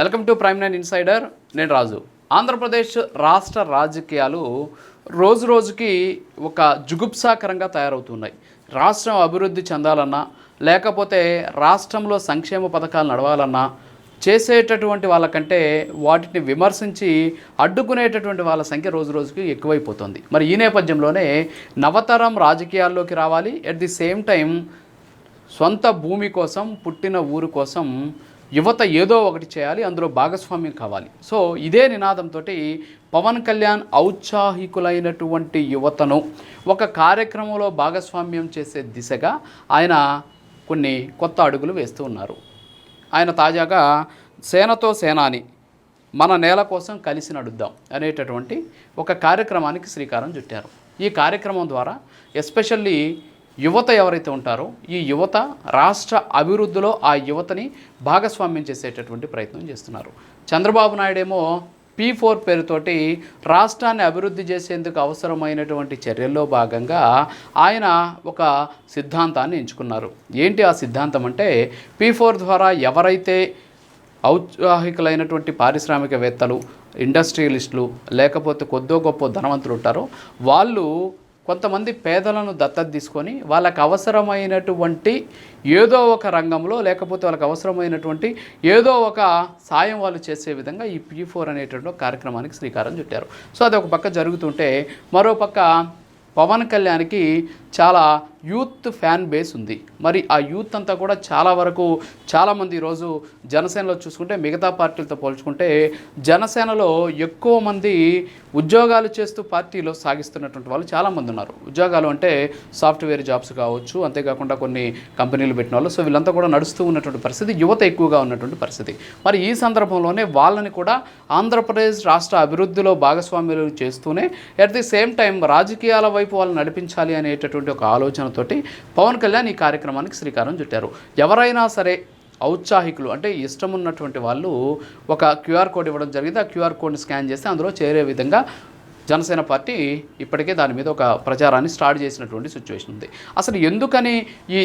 Welcome to prime nine insider. నేను రాజు. ఆంధ్రప్రదేశ్ రాష్ట్ర రాజకీయాలు రోజు రోజుకి ఒక జుగుప్సాకరంగా తయారవుతున్నాయి. రాష్ట్రం అభివృద్ధి చెందాలన్నా లేకపోతే రాష్ట్రంలో సంక్షేమ పథకాలు నడవాలన్నా చేసేటటువంటి వాళ్ళకంటే వాటిని విమర్శించి అడ్డుకునేటటువంటి వాళ్ళ సంఖ్య రోజు రోజుకి ఎక్కువైపోతుంది. మరి ఈ నేపథ్యంలోనే నవతరం రాజకీయాల్లోకి రావాలి, ఎట్ ది సేమ్ టైం సొంత భూమి కోసం, పుట్టిన ఊరు కోసం యువత ఏదో ఒకటి చేయాలి, అందులో భాగస్వామ్యం కావాలి. సో ఇదే నినాదంతో పవన్ కళ్యాణ్ ఔత్సాహికులైనటువంటి యువతను ఒక కార్యక్రమంలో భాగస్వామ్యం చేసే దిశగా ఆయన కొన్ని కొత్త అడుగులు వేస్తూ ఉన్నారు. ఆయన తాజాగా సేనతో సేనాని మన నేల కోసం కలిసి నడుద్దాం అనేటటువంటి ఒక కార్యక్రమానికి శ్రీకారం చుట్టారు. ఈ కార్యక్రమం ద్వారా ఎస్పెషల్లీ యువత ఎవరైతే ఉంటారో ఈ యువత రాష్ట్ర అభివృద్ధిలో ఆ యువతని భాగస్వామ్యం చేసేటటువంటి ప్రయత్నం చేస్తున్నారు. చంద్రబాబు నాయుడేమో P4 పేరుతోటి రాష్ట్రాన్ని అభివృద్ధి చేసేందుకు అవసరమైనటువంటి చర్యల్లో భాగంగా ఆయన ఒక సిద్ధాంతాన్ని ఎంచుకున్నారు. ఏంటి ఆ సిద్ధాంతం అంటే, P4 ద్వారా ఎవరైతే ఔత్సాహికులైనటువంటి పారిశ్రామికవేత్తలు, ఇండస్ట్రియలిస్టులు లేకపోతే కొద్దో గొప్ప ధనవంతులు ఉంటారో వాళ్ళు కొంతమంది పేదలను దత్తత తీసుకొని వాళ్ళకు అవసరమైనటువంటి ఏదో ఒక రంగంలో లేకపోతే వాళ్ళకి అవసరమైనటువంటి ఏదో ఒక సాయం వాళ్ళు చేసే విధంగా ఈ P4 అనేటువంటి కార్యక్రమానికి శ్రీకారం చుట్టారు. సో అది ఒక పక్క జరుగుతుంటే మరో పక్క పవన్ కళ్యాణ్కి చాలా యూత్ ఫ్యాన్ బేస్ ఉంది. మరి ఆ యూత్ అంతా కూడా చాలామంది ఈరోజు జనసేనలో చూసుకుంటే మిగతా పార్టీలతో పోల్చుకుంటే జనసేనలో ఎక్కువ మంది ఉద్యోగాలు చేస్తూ పార్టీలో సాగిస్తున్నటువంటి వాళ్ళు చాలామంది ఉన్నారు. ఉద్యోగాలు అంటే సాఫ్ట్వేర్ జాబ్స్ కావచ్చు, అంతేకాకుండా కొన్ని కంపెనీలు పెట్టిన వాళ్ళు. సో వీళ్ళంతా కూడా నడుస్తూ ఉన్నటువంటి పరిస్థితి, యువత ఎక్కువగా ఉన్నటువంటి పరిస్థితి. మరి ఈ సందర్భంలోనే వాళ్ళని కూడా ఆంధ్రప్రదేశ్ రాష్ట్ర అభివృద్ధిలో భాగస్వామ్యాలు చేస్తూనే ఎట్ ది సేమ్ టైం రాజకీయాల వైపు వాళ్ళు నడిపించాలి అనేటటువంటి ఒక ఆలోచనతోటి పవన్ కళ్యాణ్ ఈ కార్యక్రమానికి శ్రీకారం చుట్టారు. ఎవరైనా సరే ఔత్సాహికులు అంటే ఇష్టం ఉన్నటువంటి వాళ్ళు ఒక QR కోడ్ ఇవ్వడం జరిగింది. ఆ QR కోడ్ని స్కాన్ చేస్తే అందులో చేరే విధంగా జనసేన పార్టీ ఇప్పటికే దాని మీద ఒక ప్రచారాన్ని స్టార్ట్ చేసినటువంటి సిచ్యువేషన్ ఉంది. అసలు ఎందుకని ఈ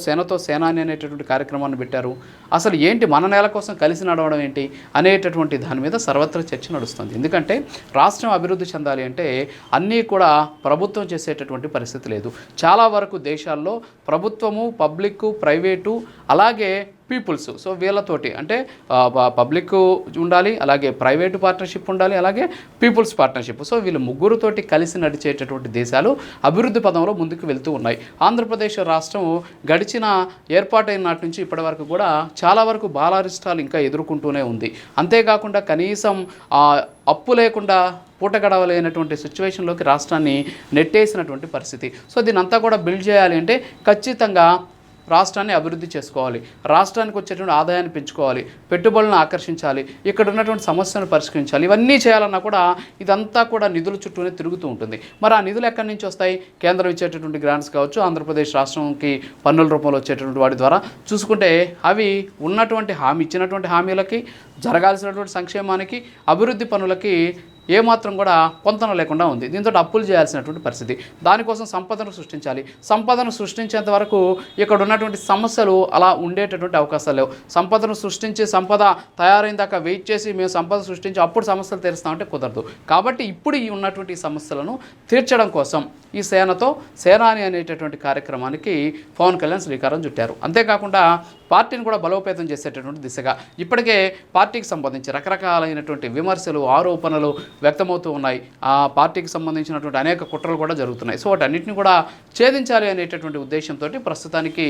సేనతో సేనాని అనేటటువంటి కార్యక్రమాన్ని పెట్టారు? అసలు ఏంటి మన నేల కోసం కలిసి నడవడం ఏంటి అనేటటువంటి దాని మీద సర్వత్రా చర్చ నడుస్తుంది. ఎందుకంటే రాష్ట్రం అభివృద్ధి చెందాలి అంటే అన్నీ కూడా ప్రభుత్వం చేసేటటువంటి పరిస్థితి లేదు. చాలా వరకు దేశాల్లో ప్రభుత్వము, పబ్లిక్, ప్రైవేటు అలాగే పీపుల్స్, సో వీళ్ళతోటి అంటే పబ్లిక్ ఉండాలి, అలాగే ప్రైవేటు పార్ట్నర్షిప్ ఉండాలి, అలాగే పీపుల్స్ పార్ట్నర్షిప్. సో వీళ్ళు ముగ్గురుతోటి కలిసి నడిచేటటువంటి దేశాలు అభివృద్ధి పదంలో ముందుకు వెళ్తూ ఉన్నాయి. ఆంధ్రప్రదేశ్ రాష్ట్రం గడిచిన ఏర్పాటైన నాటి నుంచి ఇప్పటి వరకు కూడా చాలా వరకు బాలారిష్టాలు ఇంకా ఎదుర్కొంటూనే ఉంది. అంతేకాకుండా కనీసం అప్పు లేకుండా పూట గడవలేనటువంటి సిచ్యువేషన్లోకి రాష్ట్రాన్ని నెట్టేసినటువంటి పరిస్థితి. సో దీని అంతా కూడా బిల్డ్ చేయాలి అంటే ఖచ్చితంగా రాష్ట్రాన్ని అభివృద్ధి చేసుకోవాలి, రాష్ట్రానికి వచ్చేటువంటి ఆదాయాన్ని పెంచుకోవాలి, పెట్టుబడులను ఆకర్షించాలి, ఇక్కడ ఉన్నటువంటి సమస్యలను పరిష్కరించాలి. ఇవన్నీ చేయాలన్నా కూడా ఇదంతా కూడా నిధుల చుట్టూనే తిరుగుతూ ఉంటుంది. మరి ఆ నిధులు ఎక్కడి నుంచి వస్తాయి? కేంద్రం ఇచ్చేటటువంటి గ్రాంట్స్ కావచ్చు, ఆంధ్రప్రదేశ్ రాష్ట్రంకి పన్నుల రూపంలో వచ్చేటటువంటి వాటి ద్వారా చూసుకుంటే అవి ఇచ్చినటువంటి హామీలకి, జరగాల్సినటువంటి సంక్షేమానికి, అభివృద్ధి పనులకి ఏమాత్రం కూడా పొంతన లేకుండా ఉంది. దీంతో అప్పులు చేయాల్సినటువంటి పరిస్థితి. దానికోసం సంపదను సృష్టించేంత వరకు ఇక్కడ ఉన్నటువంటి సమస్యలు అలా ఉండేటటువంటి అవకాశాలు లేవు. సంపదను సృష్టించి సంపద తయారైన దాకా వెయిట్ చేసి మేము సంపద సృష్టించి అప్పుడు సమస్యలు తీరుస్తామంటే కుదరదు. కాబట్టి ఇప్పుడు ఈ ఉన్నటువంటి సమస్యలను తీర్చడం కోసం ఈ సేనాని అనేటటువంటి కార్యక్రమానికి పవన్ కళ్యాణ్ శ్రీకారం చుట్టారు. అంతేకాకుండా పార్టీని కూడా బలోపేతం చేసేటటువంటి దిశగా ఇప్పటికే పార్టీకి సంబంధించి రకరకాలైనటువంటి విమర్శలు, ఆరోపణలు వ్యక్తమవుతూ ఉన్నాయి. ఆ పార్టీకి సంబంధించినటువంటి అనేక కుట్రలు కూడా జరుగుతున్నాయి. సో వాటన్నిటిని కూడా ఛేదించాలి అనేటటువంటి ఉద్దేశంతో ప్రస్తుతానికి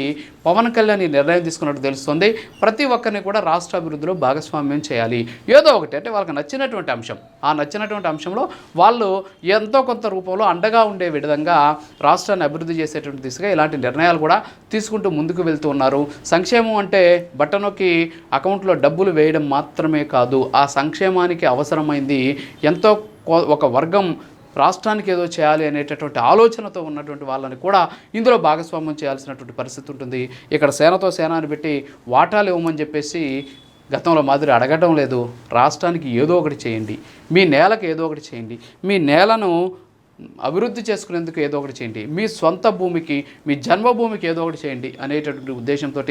పవన్ కళ్యాణ్ ఈ నిర్ణయం తీసుకున్నట్టు తెలుస్తుంది. ప్రతి ఒక్కరిని కూడా రాష్ట్ర అభివృద్ధిలో భాగస్వామ్యం చేయాలి, ఏదో ఒకటి అంటే వాళ్ళకి నచ్చినటువంటి అంశం, ఆ నచ్చినటువంటి అంశంలో వాళ్ళు ఎంతో కొంత రూపంలో అండగా ఉండే విధంగా రాష్ట్రాన్ని అభివృద్ధి చేసేటువంటి దిశగా ఇలాంటి నిర్ణయాలు కూడా తీసుకుంటూ ముందుకు వెళ్తూ ఉన్నారు. సంక్షేమం అంటే బట్టనొక్కి అకౌంట్లో డబ్బులు వేయడం మాత్రమే కాదు, ఆ సంక్షేమానికి అవసరమైంది ఎంతో ఒక వర్గం రాష్ట్రానికి ఏదో చేయాలి అనేటటువంటి ఆలోచనతో ఉన్నటువంటి వాళ్ళని కూడా ఇందులో భాగస్వామ్యం చేయాల్సినటువంటి పరిస్థితి ఉంటుంది. ఇక్కడ సేనాని పెట్టి వాటాలు ఇవ్వమని చెప్పేసి గతంలో మాదిరి అడగడం లేదు. రాష్ట్రానికి ఏదో ఒకటి చేయండి, మీ నేలకు ఏదో ఒకటి చేయండి, మీ నేలను అభివృద్ధి చేసుకునేందుకు ఏదో ఒకటి చేయండి, మీ సొంత భూమికి, మీ జన్మభూమికి ఏదో ఒకటి చేయండి అనేటటువంటి ఉద్దేశంతో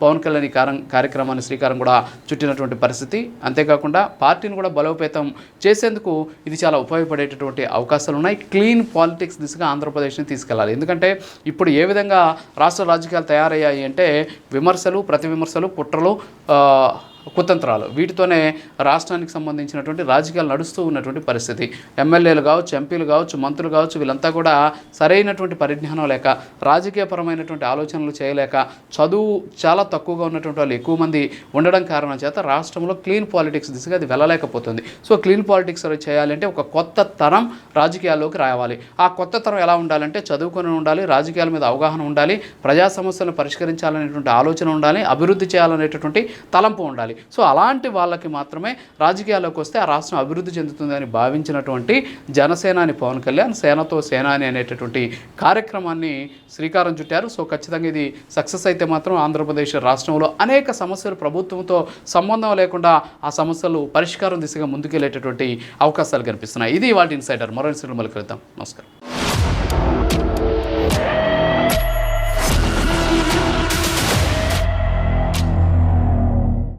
పవన్ కళ్యాణ్ ఈ కార్యక్రమాన్ని శ్రీకారం కూడా చుట్టినటువంటి పరిస్థితి. అంతేకాకుండా పార్టీని కూడా బలోపేతం చేసేందుకు ఇది చాలా ఉపయోగపడేటటువంటి అవకాశాలు ఉన్నాయి. క్లీన్ పాలిటిక్స్ దిశగా ఆంధ్రప్రదేశ్ని తీసుకెళ్ళాలి. ఎందుకంటే ఇప్పుడు ఏ విధంగా రాష్ట్ర రాజకీయాలు తయారయ్యాయి అంటే విమర్శలు, ప్రతి విమర్శలు, కుట్రలు, కుతంత్రాలు, వీటితోనే రాష్ట్రానికి సంబంధించినటువంటి రాజకీయాలు నడుస్తూ ఉన్నటువంటి పరిస్థితి. ఎమ్మెల్యేలు కావచ్చు, ఎంపీలు కావచ్చు, మంత్రులు కావచ్చు, వీళ్ళంతా కూడా సరైనటువంటి పరిజ్ఞానం లేక, రాజకీయపరమైనటువంటి ఆలోచనలు చేయలేక, చదువు చాలా తక్కువగా ఉన్నటువంటి వాళ్ళు ఎక్కువ మంది ఉండడం కారణం చేత రాష్ట్రంలో క్లీన్ పాలిటిక్స్ దిశగా అది వెళ్ళలేకపోతుంది. సో క్లీన్ పాలిటిక్స్ చేయాలంటే ఒక కొత్త తరం రాజకీయాల్లోకి రావాలి. ఆ కొత్త తరం ఎలా ఉండాలంటే చదువుకొని ఉండాలి, రాజకీయాల మీద అవగాహన ఉండాలి, ప్రజా సమస్యలను పరిష్కరించాలనేటువంటి ఆలోచన ఉండాలి, అభివృద్ధి చేయాలనేటటువంటి తలంపు ఉండాలి. సో అలాంటి వాళ్ళకి మాత్రమే రాజకీయాల్లోకి వస్తే ఆ రాష్ట్రం అభివృద్ధి చెందుతుందని భావించినటువంటి జనసేనాని పవన్ కళ్యాణ్ సేనతో సేనాని అనేటటువంటి కార్యక్రమాన్ని శ్రీకారం చుట్టారు. సో ఖచ్చితంగా ఇది సక్సెస్ అయితే మాత్రం ఆంధ్రప్రదేశ్ రాష్ట్రంలో అనేక సమస్యలు ప్రభుత్వంతో సంబంధం లేకుండా ఆ సమస్యలు పరిష్కారం దిశగా ముందుకెళ్లేటటువంటి అవకాశాలు కనిపిస్తున్నాయి. ఇది వాటి ఇన్సైడర్. మరో ఇన్సైడర్ మళ్ళీ కలుద్దాం. నమస్కారం.